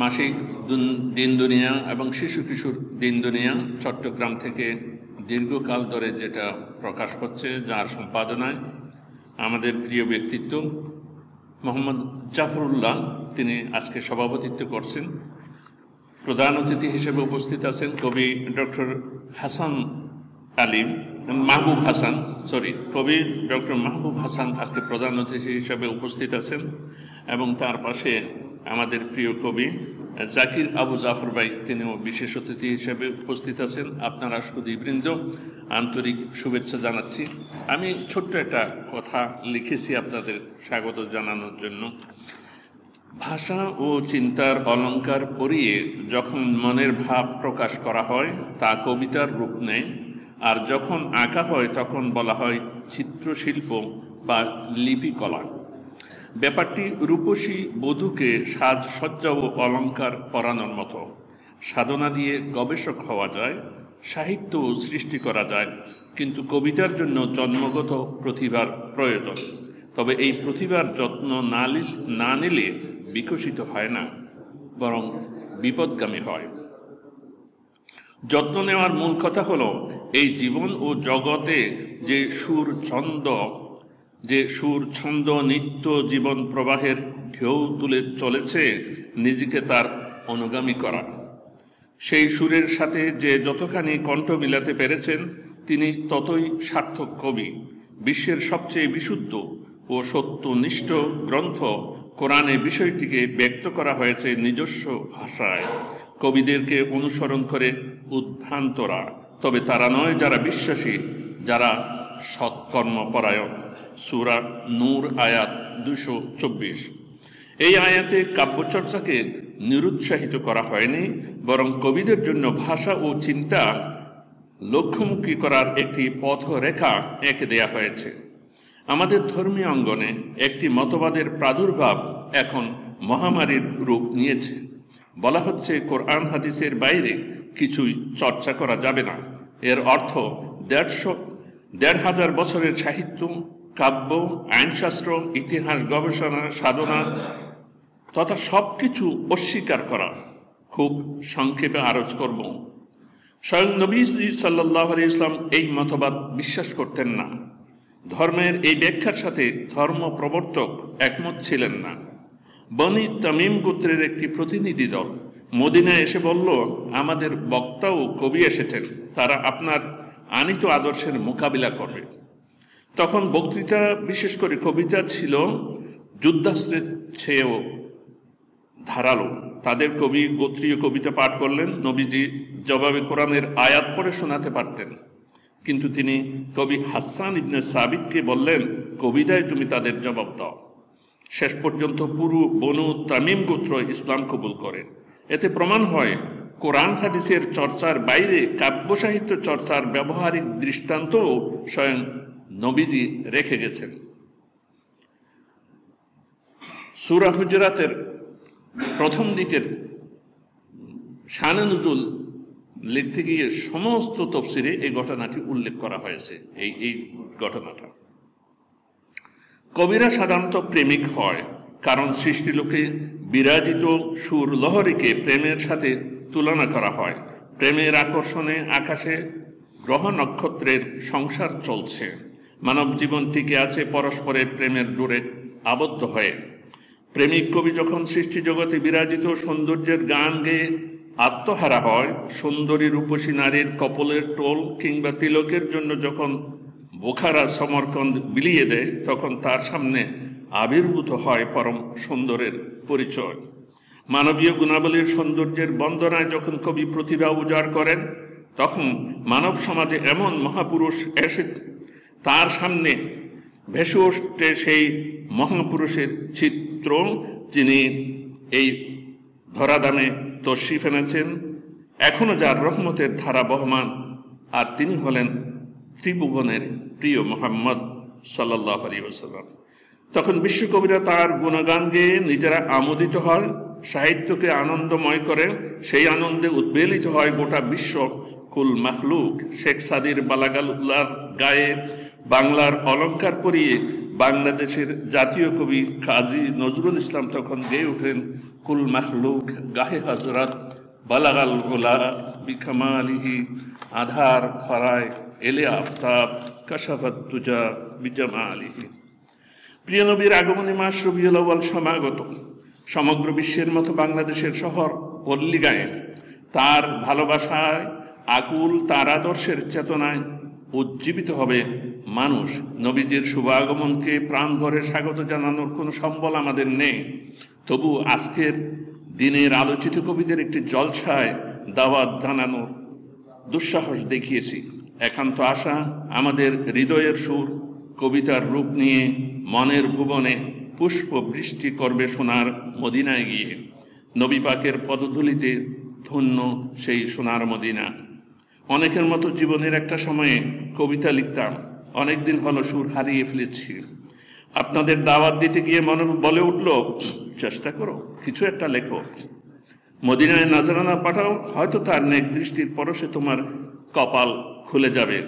মাসিক দিন দুনিয়া এবং শিশু কিশোর দিন দুনিয়া চট্টগ্রাম থেকে দীর্ঘকাল ধরে যেটা প্রকাশ হচ্ছে, যার সম্পাদনায় আমাদের প্রিয় ব্যক্তিত্ব মোহাম্মদ জাফরুল্লাহ তিনি আজকে সভাপতিত্ব করছেন। প্রধান অতিথি হিসেবে উপস্থিত আছেন কবি ডক্টর মাহবুব হাসান আজকে প্রধান অতিথি হিসেবে উপস্থিত আছেন, এবং তার পাশে আমাদের প্রিয় কবি জাকির আবু জাফর ভাই তিনিও বিশেষ অতিথি হিসেবে উপস্থিত আছেন। আপনারা সুধীবৃন্দ আন্তরিক শুভেচ্ছা জানাচ্ছি। আমি ছোট্ট একটা কথা লিখেছি আপনাদের স্বাগত জানানোর জন্য। ভাষা ও চিন্তার অলঙ্কার পরিয়ে যখন মনের ভাব প্রকাশ করা হয় তা কবিতার রূপ নেয়, আর যখন আঁকা হয় তখন বলা হয় চিত্রশিল্প বা লিপিকলা। ব্যাপারটি রূপসী বধূকে সাজসজ্জা ও অলঙ্কার পরানোর মতো। সাধনা দিয়ে গবেষক হওয়া যায়, সাহিত্য সৃষ্টি করা যায়, কিন্তু কবিতার জন্য জন্মগত প্রতিভার প্রয়োজন। তবে এই প্রতিভার যত্ন না নিলে বিকশিত হয় না, বরং বিপদগামী হয়। যত্ন নেওয়ার মূল কথা হলো এই জীবন ও জগতে যে সুর ছন্দ নিত্য জীবন প্রবাহের ঢেউ তুলে চলেছে, নিজেকে তার অনুগামী করা। সেই সুরের সাথে যে যতখানি কণ্ঠ মিলাতে পেরেছেন তিনি ততই সার্থক কবি। বিশ্বের সবচেয়ে বিশুদ্ধ ও সত্যনিষ্ঠ গ্রন্থ কোরআনে বিষয়টিকে ব্যক্ত করা হয়েছে নিজস্ব ভাষায়। কবিদেরকে অনুসরণ করে উদ্ভ্রান্তরা, তবে তারা নয় যারা বিশ্বাসী, যারা সৎকর্মপরায়ণ। সূরা নূর আয়াত 224। এই আয়াতে কাব্যচর্চাকে নিরুৎসাহিত করা হয়নি, বরং কবিদের জন্য ভাষা ও চিন্তা লক্ষ্যমুখী করার একটি পথরেখা এঁকে দেয়া হয়েছে। আমাদের ধর্মীয় অঙ্গনে একটি মতবাদের প্রাদুর্ভাব এখন মহামারীর রূপ নিয়েছে। বলা হচ্ছে কোরআন হাদিসের বাইরে কিছুই চর্চা করা যাবে না। এর অর্থ ১৫০০ বছরের সাহিত্য, কাব্য, আইনশাস্ত্র, ইতিহাস, গবেষণা, সাধনা তথা সব কিছু অস্বীকার করা। খুব সংক্ষেপে আরজ করব। স্বয়ং নবী সাল্লাল্লাহু আলাইহি ওয়াসাল্লাম এই মতবাদ বিশ্বাস করতেন না। ধর্মের এই ব্যাখ্যার সাথে ধর্ম প্রবর্তক একমত ছিলেন না। বনি তামিম গোত্রের একটি প্রতিনিধি দল মদিনায় এসে বলল, আমাদের বক্তা ও কবি এসেছেন, তারা আপনার আনিত আদর্শের মোকাবিলা করবে। তখন বক্তৃতা, বিশেষ করে কবিতা ছিল যুদ্ধাস্ত্রের চেয়েও ধারালো। তাদের কবি গোত্রীয় কবিতা পাঠ করলেন। নবীজি জবাবে কোরআনের আয়াত পড়ে শোনাতে পারতেন, কিন্তু তিনি কবি হাসান ইবনে সাবিতকে বললেন, কবিতায় তুমি তাদের জবাব দাও। শেষ পর্যন্ত পুরো বনু তামিম গোত্র ইসলাম কবুল করে। এতে প্রমাণ হয় কোরআন হাদিসের চর্চার বাইরে কাব্য সাহিত্য চর্চার ব্যবহারিক দৃষ্টান্ত স্বয়ং নবীজি রেখে গেছেন। সূরা হুজরাতের প্রথম দিকের শানে নুজুল লিখতে গিয়ে সমস্ত তফসিরে এই ঘটনাটি উল্লেখ করা হয়েছে। এই ঘটনাটা কবিরা সাধারণত প্রেমিক হয়, কারণ সৃষ্টিলোকে বিরাজিত সুর লহরীকে প্রেমের সাথে তুলনা করা হয়। প্রেমের আকর্ষণে আকাশে গ্রহ নক্ষত্রের সংসার চলছে। মানব জীবন টিকে আছে পরস্পরের প্রেমের ডোরে আবদ্ধ হয়ে। প্রেমিক কবি যখন সৃষ্টি জগতে বিরাজিত সৌন্দর্যের গান গেয়ে আত্মহারা হয়, সুন্দরী রূপসী নারীর কপলের টোল কিংবা তিলকের জন্য যখন বোখারা সমরকন্দ বিলিয়ে দেয়, তখন তার সামনে আবির্ভূত হয় পরম সুন্দরের পরিচয়। মানবীয় গুণাবলীর সৌন্দর্যের বন্দনায় যখন কবি প্রতিভা উজাড় করেন, তখন মানব সমাজে এমন মহাপুরুষ এসে তার সামনে ভেসে ওঠে সেই মহাপুরুষের চিত্র, যিনি এই ধরাধামে তশরিফ এনেছেন, এখনো যার রহমতের ধারা বহমান, আর তিনি হলেন ত্রিভুবনের প্রিয় মুহাম্মদ সাল্লাল্লাহু আলাইহি ওয়াসাল্লাম। তখন বিশ্বকবিরা তার গুণগান গেয়ে নিজেরা আমোদিত হয়, সাহিত্যকে আনন্দময় করে। সেই আনন্দে উদ্বেলিত হয় গোটা বিশ্ব, কুল মাখলুক। শেখ সাদির বালাগালুল্লার গায়ে বাংলার অলঙ্কার পরিয়ে বাংলাদেশের জাতীয় কবি কাজী নজরুল ইসলাম তখন গেয়ে ওঠেন, কুল মাখলুক গাহে হজরত বালাগাল গোলা বিকামালিহি, আধার খরায় এলে আফতাব কাশাফাত তুজা বিজামালিহি। প্রিয় নবীর আগমনী মাস রবিউল আউয়াল সমাগত। সমগ্র বিশ্বের মতো বাংলাদেশের শহর পল্লীগায়ে তার ভালোবাসায় আকুল, তার আদর্শের চেতনায় উজ্জীবিত হবে মানুষ। নবীজির শুভ আগমনকে প্রাণ ভরে স্বাগত জানানোর কোনো সম্বল আমাদের নেই, তবু আজকের দিনের আলোচিত কবিদের একটি জলসায় দাওয়াত জানানোর দুঃসাহস দেখিয়েছি। একান্ত আশা আমাদের হৃদয়ের সুর কবিতার রূপ নিয়ে মনের ভুবনে পুষ্প বৃষ্টি করবে সোনার মদিনায় গিয়ে। নবী পাকের পদধূলিতে ধন্য সেই সোনার মদিনা। অনেকের মতো জীবনের একটা সময়ে কবিতা লিখতাম, অনেকদিন হলো সুর হারিয়ে ফেলেছি। আপনাদের দাওয়াত দিতে গিয়ে মনে বলে উঠল, চেষ্টা করো, কিছু একটা লেখো, মদিনায় নজরানা পাঠাও, হয়তো তার নেক দৃষ্টির পরশে তোমার কপাল খুলে যাবে।